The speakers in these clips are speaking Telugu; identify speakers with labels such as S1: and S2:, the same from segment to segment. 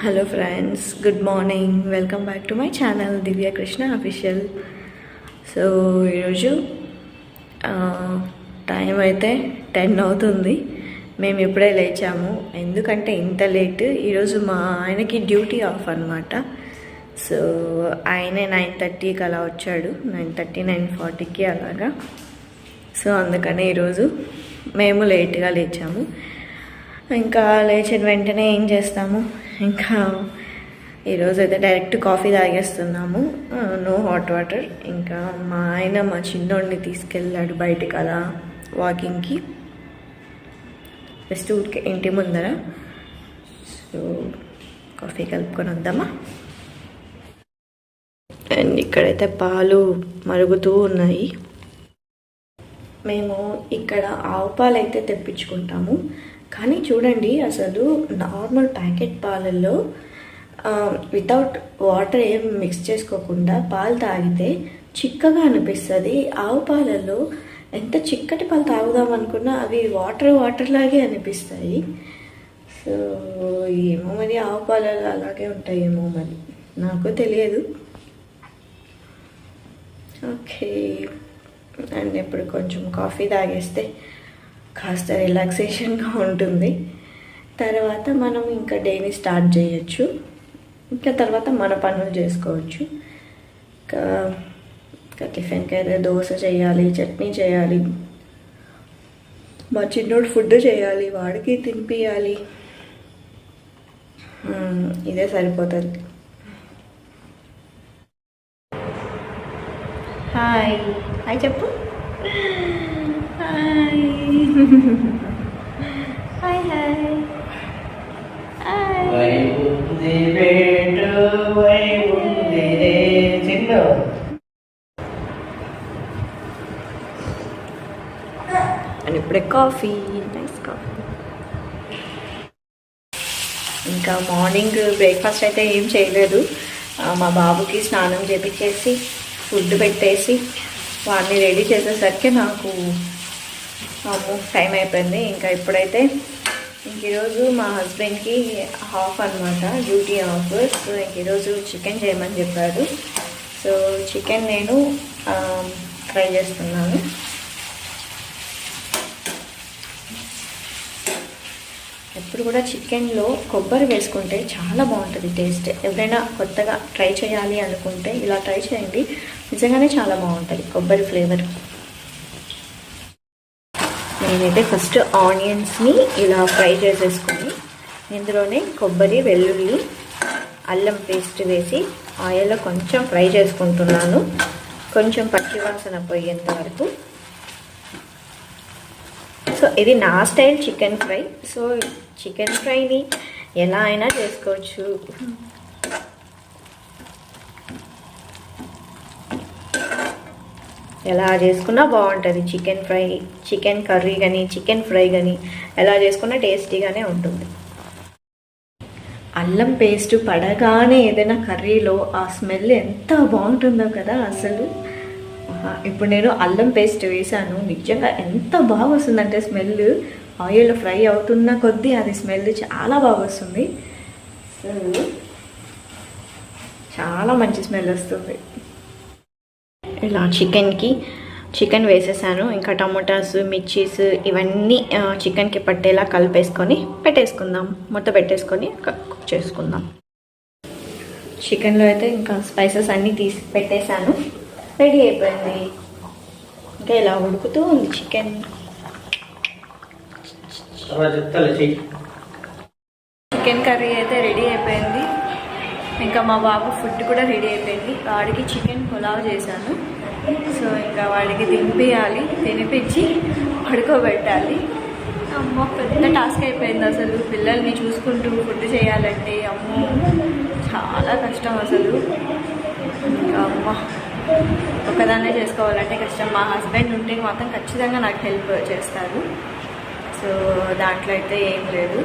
S1: Hello friends, good morning. Welcome back to my channel Divya Krishna official. So ఈరోజు టైం అయితే 10 అవుతుంది. మేము ఇప్పుడే లేచాము. ఎందుకంటే ఇంత లేట్, ఈరోజు మా ఆయనకి డ్యూటీ ఆఫ్ అనమాట. సో ఆయనే 9:30కి అలా వచ్చాడు, 9:30 9:40కి అలాగా. సో అందుకనే ఈరోజు మేము లేట్గా లేచాము. ఇంకా లేచిన వెంటనే ఏం చేస్తాము, ఇంకా ఈరోజు అయితే డైరెక్ట్ కాఫీ తాగేస్తున్నాము, నో హాట్ వాటర్. ఇంకా మా ఆయన మా చిన్నోడిని తీసుకెళ్ళాడు బయటికి అలా వాకింగ్కి, జస్ట్ ఊరికి ఇంటి ముందర. సో కాఫీ కలుపుకొని వద్దామా. అండ్ ఇక్కడైతే పాలు మరుగుతూ ఉన్నాయి. మేము ఇక్కడ ఆవు పాలు అయితే తెప్పించుకుంటాము, కానీ చూడండి అసలు నార్మల్ ప్యాకెట్ పాలల్లో వితౌట్ వాటర్ ఏం మిక్స్ చేసుకోకుండా పాలు తాగితే చిక్కగా అనిపిస్తుంది. ఆవు పాలల్లో ఎంత చిక్కటి పాలు తాగుదాం అనుకున్నా అవి వాటర్ లాగే అనిపిస్తాయి. సో ఏమో మరి ఆవు పాలలో అలాగే ఉంటాయేమో, మరి నాకు తెలియదు. ఓకే, అండ్ ఇప్పుడు కొంచెం కాఫీ తాగేస్తే కాస్త రిలాక్సేషన్గా ఉంటుంది. తర్వాత మనం ఇంకా డేని స్టార్ట్ చేయొచ్చు. ఇంకా తర్వాత మన పనులు చేసుకోవచ్చు. ఇంకా టిఫిన్కి అయితే దోశ చేయాలి, చట్నీ చేయాలి, మా చిన్నోడు ఫుడ్ చేయాలి, వాడికి తినిపించాలి. ఇదే సరిపోతుంది. హాయ్ హాయ్ చెప్పు. Hi hi hi hi. And ఇప్పుడే కాఫీ, నైస్ కాఫీ. ఇంకా మార్నింగ్ బ్రేక్ఫాస్ట్ అయితే ఏం చేయలేదు. మా బాబుకి స్నానం చేపించేసి ఫుడ్ పెట్టేసి వాడిని రెడీ చేసేసరికి నాకు టైం అయిపోయింది. ఇంకా ఇప్పుడైతే ఈరోజు మా హస్బెండ్కి హాఫ్ అనమాట, డ్యూటీ ఆఫ్. సో ఇంక ఈరోజు చికెన్ చేయమని చెప్పాడు. సో చికెన్ నేను ఫ్రై చేస్తున్నాను. ఎప్పుడు కూడా చికెన్లో కొబ్బరి వేసుకుంటే చాలా బాగుంటుంది టేస్ట్. ఎవరైనా కొత్తగా ట్రై చేయాలి అనుకుంటే ఇలా ట్రై చేయండి, నిజంగానే చాలా బాగుంటుంది కొబ్బరి ఫ్లేవర్. నేనైతే ఫస్ట్ ఆనియన్స్ని ఇలా ఫ్రై చేసేసుకొని ఇందులోనే కొబ్బరి, వెల్లుల్లి, అల్లం పేస్ట్ వేసి ఆయిల్లో కొంచెం ఫ్రై చేసుకుంటున్నాను, కొంచెం పచ్చివాసన పోయేంత వరకు. సో ఇది నా style chicken fry. So chicken ఫ్రైని ఎలా అయినా చేసుకోవచ్చు. ఎలా చేసుకున్నా బాగుంటుంది చికెన్ ఫ్రై. చికెన్ కర్రీ కానీ చికెన్ ఫ్రై కానీ ఎలా చేసుకున్నా టేస్టీగానే ఉంటుంది. అల్లం పేస్ట్ పడగానే ఏదైనా కర్రీలో ఆ స్మెల్ ఎంత బాగుంటుందో కదా అసలు. ఇప్పుడు నేను అల్లం పేస్ట్ వేసాను, నిజంగా ఎంత బాగా వస్తుందంటే స్మెల్. ఆయిల్ ఫ్రై అవుతున్న కొద్దీ అది స్మెల్ చాలా బాగా వస్తుంది. చాలా మంచి స్మెల్ వస్తుంది. ఇలా చికెన్ వేసేసాను. ఇంకా టమోటాస్, మిర్చీస్ ఇవన్నీ చికెన్కి పట్టేలా కలిపేసుకొని పెట్టేసుకుందాం, మొత్తం పెట్టేసుకొని కుక్ చేసుకుందాం. చికెన్లో అయితే ఇంకా స్పైసెస్ అన్నీ తీసి పెట్టేశాను, రెడీ అయిపోయింది. ఇంకా ఇలా ఉడుకుతూ ఉంది చికెన్. చికెన్ కర్రీ అయితే రెడీ అయిపోయింది. ఇంకా మా బాబు ఫుడ్ కూడా రెడీ అయిపోయింది. వాడికి చికెన్ పులావ్ చేశాను. సో ఇంకా వాడికి తినిపించాలి, తినిపించి పడుకోబెట్టాలి. అమ్మో పెద్ద టాస్క్ అయిపోయింది అసలు. పిల్లల్ని చూసుకుంటూ ఫుడ్ చేయాలంటే అమ్మో చాలా కష్టం అసలు. ఇంకా అమ్మ ఒకదాన్నే చేసుకోవాలంటే కష్టం. మా హస్బెండ్ ఉంటే మాత్రం ఖచ్చితంగా నాకు హెల్ప్ చేస్తారు. సో దాంట్లో అయితే ఏం లేదు.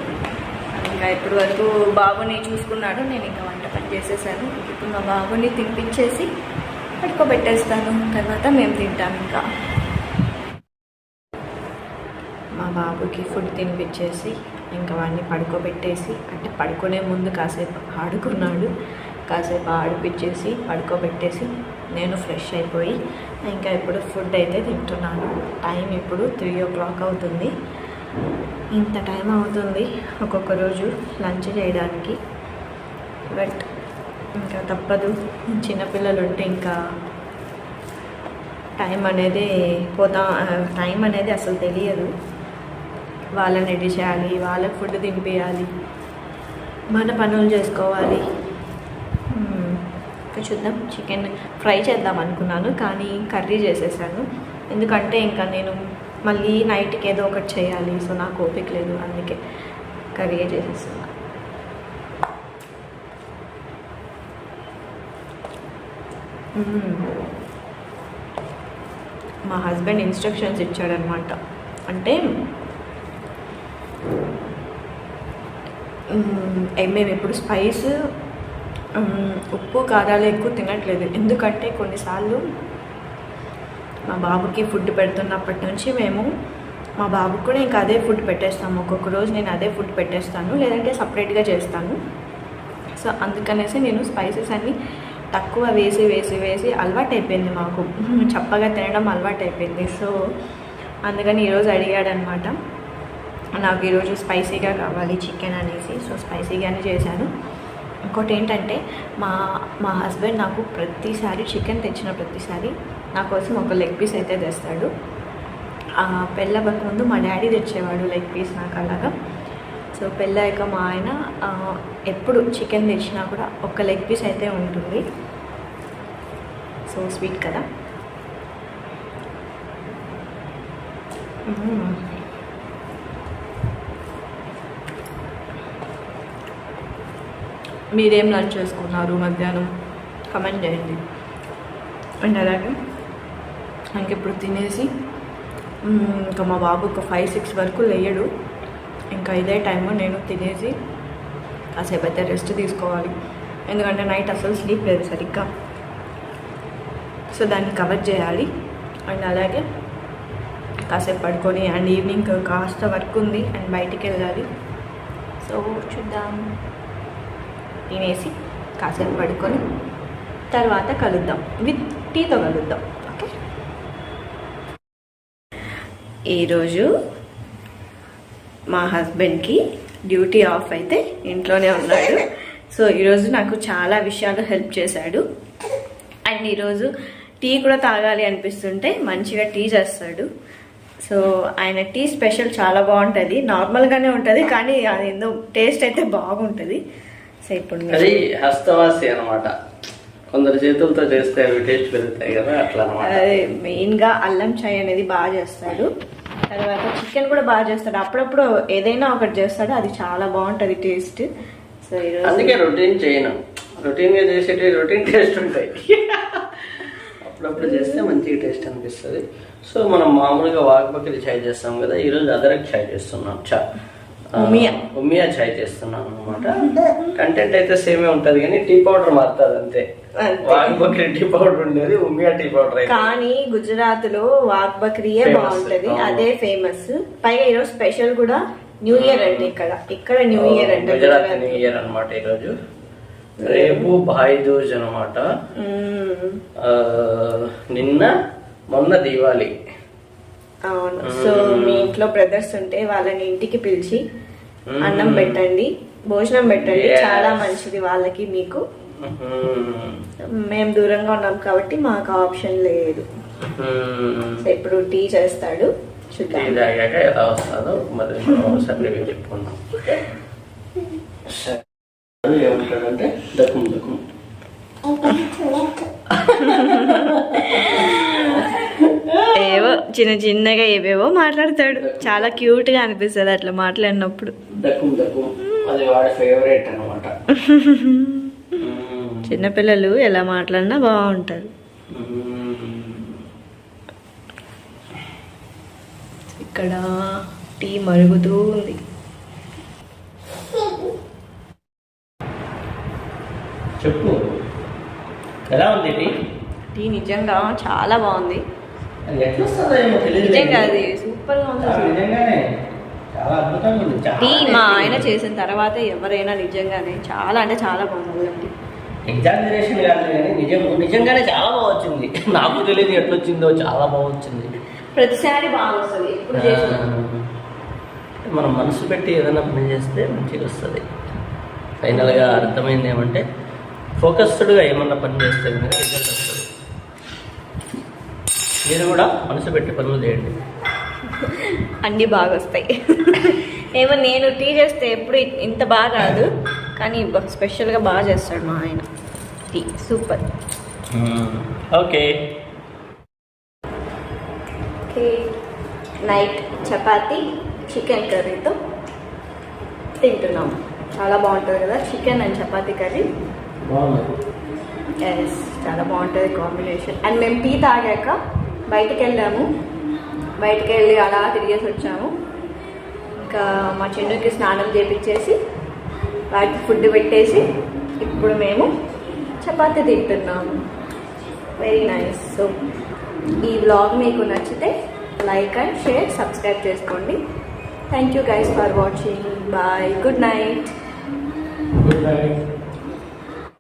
S1: ఇంకా ఇప్పటి వరకు బాబుని చూసుకున్నాడు, నేను ఇంకా వంట పని చేసేసాను. ఇప్పుడు మా బాబుని తినిపించేసి పడుకోబెట్టేస్తాను, తర్వాత మేము తింటాం. ఇంకా మా బాబుకి ఫుడ్ తినిపించేసి ఇంకా వాడిని పడుకోబెట్టేసి, అంటే పడుకునే ముందు కాసేపు ఆడుకున్నాడు, కాసేపు ఆడిపించేసి పడుకోబెట్టేసి నేను ఫ్రెష్ అయిపోయి ఇంకా ఇప్పుడు ఫుడ్ అయితే తింటున్నాను. టైం ఇప్పుడు 3 o'clock అవుతుంది. ఇంత టైం అవుతుంది ఒక్కొక్క రోజు లంచ్ చేయడానికి. బట్ ఇంకా తప్పదు, చిన్నపిల్లలు ఉంటే ఇంకా టైం అనేది అసలు తెలియదు. వాళ్ళని రెడీ చేయాలి, వాళ్ళకి ఫుడ్ తినిపించాలి, మన పనులు చేసుకోవాలి. చూద్దాం, చికెన్ ఫ్రై చేద్దాం అనుకున్నాను కానీ కర్రీ చేసేసాను. ఎందుకంటే ఇంకా నేను మళ్ళీ నైట్కి ఏదో ఒకటి చేయాలి, సో నాకు ఓపిక లేదు, అందుకే కర్రీ చేసేస్తున్నా. మా హస్బెండ్ ఇన్స్ట్రక్షన్స్ ఇచ్చాడనమాట. అంటే మేము ఎప్పుడు స్పైస్, ఉప్పు కారాలు ఎక్కువ తినట్లేదు. ఎందుకంటే కొన్నిసార్లు మా బాబుకి ఫుడ్ పెడుతున్నప్పటి నుంచి మేము మా బాబుకి కూడా ఇంకా అదే ఫుడ్ పెట్టేస్తాము. ఒక్కొక్క రోజు నేను అదే ఫుడ్ పెట్టేస్తాను, లేదంటే సపరేట్గా చేస్తాను. సో అందుకనేసి నేను స్పైసెస్ అన్నీ తక్కువ వేసి వేసి వేసి అలవాటు అయిపోయింది, మాకు చప్పగా తినడం అలవాటు అయిపోయింది. సో అందుకని ఈరోజు అడిగాడనమాట, నాకు ఈరోజు స్పైసీగా కావాలి చికెన్ అనేసి. సో స్పైసీగానే చేశాను. ఇంకోటి ఏంటంటే మా హస్బెండ్ నాకు ప్రతిసారి చికెన్ తెచ్చిన ప్రతిసారి నా కోసం ఒక లెగ్ పీస్ అయితే తెస్తాడు. పెళ్ళవక ముందు మా డాడీ తెచ్చేవాడు లెగ్ పీస్ నాకు అలాగా. సో పెళ్ళాక మా ఆయన ఎప్పుడు చికెన్ తెచ్చినా కూడా ఒక లెగ్ పీస్ అయితే ఉంటుంది. సో స్వీట్ కదా. మీరేం లంచ్ చేసుకున్నారు మధ్యాహ్నం కమెంట్ చేయండి. అండ్ అలాగే ఇంకెప్పుడు తినేసి ఇంకా మా బాబు ఒక 5-6 వరకు లేయడు. ఇంకా ఇదే టైము నేను తినేసి కాసేపు అయితే రెస్ట్ తీసుకోవాలి. ఎందుకంటే నైట్ అసలు స్లీప్ లేదు సరిగ్గా. సో దాన్ని కవర్ చేయాలి. అండ్ అలాగే కాసేపు పడుకొని, అండ్ ఈవినింగ్ కాస్త వర్క్ ఉంది అండ్ బయటికి వెళ్ళాలి. సో చూద్దాం, తినేసి కాసేపు పడుకొని తర్వాత కలుద్దాం, విత్ టీతో కలుద్దాం. ఓకే, ఈరోజు మా హస్బెండ్కి డ్యూటీ ఆఫ్ అయితే ఇంట్లోనే ఉన్నాడు. సో ఈరోజు నాకు చాలా విషయాలు హెల్ప్ చేశాడు. అండ్ ఈరోజు టీ కూడా తాగాలి అనిపిస్తుంటే మంచిగా టీ చేస్తాడు. సో ఆయన టీ స్పెషల్ చాలా బాగుంటుంది. నార్మల్గానే ఉంటుంది కానీ అది ఏందో టేస్ట్ అయితే బాగుంటుంది. సో ఇప్పుడు
S2: అది హస్తవాసి అనమాట, కొందరు చేతులతో చేస్తే అవి టేస్ట్ పెరుగుతాయి కదా, అట్లా అనమాట.
S1: అదే మెయిన్గా అల్లం చాయ్ అనేది బాగా చేస్తాడు. తర్వాత చికెన్ కూడా బాగా చేస్తాడు. అప్పుడప్పుడు ఏదైనా ఒకటి చేస్తాడు, అది చాలా బాగుంటుంది టేస్ట్. సో ఈరోజు
S2: అందుకే రొటీన్ చేయను, రొటీన్గా చేసేటి రొటీన్ టేస్ట్ ఉంటాయి. అప్పుడప్పుడు చేస్తే మంచిగా టేస్ట్ అనిపిస్తుంది. సో మనం మామూలుగా వాగ్బకరి చాయ్ చేస్తాం కదా, ఈరోజు అదరక్ చాయ్ చేస్తున్నాం. ఉమియా చాయ్ చేస్తున్నాను అనమాట. కంటెంట్ అయితే సేమే ఉంటది కానీ టీ పౌడర్ మారుతుంది అంతే. వాగ్బకరి టీ పౌడర్ ఉండేది, ఉమియా టీ పౌడర్.
S1: కానీ గుజరాత్ లో వాగ్బకరియే బాగుంటది, అదే ఫేమస్. పైగా ఈరోజు స్పెషల్ కూడా న్యూ ఇయర్ అంటే ఇక్కడ న్యూ ఇయర్ అంటే
S2: గుజరాత్ న్యూ ఇయర్ అనమాట. ఈరోజు రేపు భాయ్ దూజ్ అనమాట. మొన్న దీవాలి.
S1: అవును. సో మీ ఇంట్లో బ్రదర్స్ ఉంటే వాళ్ళని ఇంటికి పిలిచి అన్నం పెట్టండి, భోజనం పెట్టండి, చాలా మంచిది వాళ్ళకి మీకు. మేము దూరంగా ఉన్నాం కాబట్టి మాకు ఆప్షన్ లేదు. సో ఇప్పుడు టీ చేస్తాడు,
S2: ఎలా వస్తుందో మరి చెప్పుకున్నాం. ఏమంటాడంటే దక్కుం దక్కుం
S1: ఏవో చిన్న చిన్నగా ఏవేవో మాట్లాడతాడు, చాలా క్యూట్ గా అనిపిస్తుంది అట్లా మాట్లాడినప్పుడు. చిన్నపిల్లలు ఎలా మాట్లాడినా బాగుంటారు. ఇక్కడ టీ మరుగుతూ ఉంది.
S2: చెప్పు, ఎలా ఉంది టీ?
S1: టీ నిజంగా చాలా బాగుంది.
S2: నిజంగా
S1: అది సూపర్ గా ఉంది.
S2: నిజంగానే చాలా అద్భుతంగా ఉంది.
S1: టీ
S2: చాలా
S1: మా
S2: tasty
S1: ఆయన
S2: ఉంది.
S1: చేసిన తర్వాత ఎవరైనా నిజంగానే చాలా అంటే చాలా బాగుంది.
S2: ఎగ్జామినేషన్ కాదు కానీ నిజంగానే చాలా బాగా వచ్చింది. నాకు తెలియదు ఎట్లొచ్చిందో, చాలా బాగా వచ్చింది.
S1: ప్రతిసారి బాగా వస్తుంది ఎప్పుడు చేసినా.
S2: మనం మనసు పెట్టి ఏదైనా పని చేస్తే మంచిగా వస్తుంది. ఫైనల్గా అర్థమైంది ఏమంటే ఫోకస్డ్గా ఏమన్నా పని చేస్తే రిజల్ట్ వస్తుంది. మీరు కూడా మనసు పెట్టి పనులు చేయండి,
S1: అన్నీ బాగా వస్తాయి. ఏమో నేను టీ చేస్తే ఎప్పుడు ఇంత బాగా కాదు, కానీ స్పెషల్గా బాగా చేస్తాడు మా ఆయన tea. Super.
S2: Okay.
S1: Okay, night chapati chicken కర్రీతో తింటున్నాం. చాలా బాగుంటుంది కదా చికెన్ అండ్ చపాతీ కర్రీ.
S2: బాగుంది.
S1: ఎస్, చాలా బాగుంటుంది కాంబినేషన్. అండ్ మేము టీ తాగాక బయటికి వెళ్ళాము, బయటికి వెళ్ళి అలా తిరిగేసి వచ్చాము. ఇంకా మా చిన్నుకి స్నానం చేపించేసి వాటికి ఫుడ్ పెట్టేసి ఇప్పుడు మేము చపాతీ తింటున్నాము. Very nice. సో ఈ వ్లాగ్ మీకు నచ్చితే లైక్ అండ్ షేర్, సబ్స్క్రైబ్ చేసుకోండి. Thank you guys for watching. Bye. Good night.
S2: Good night.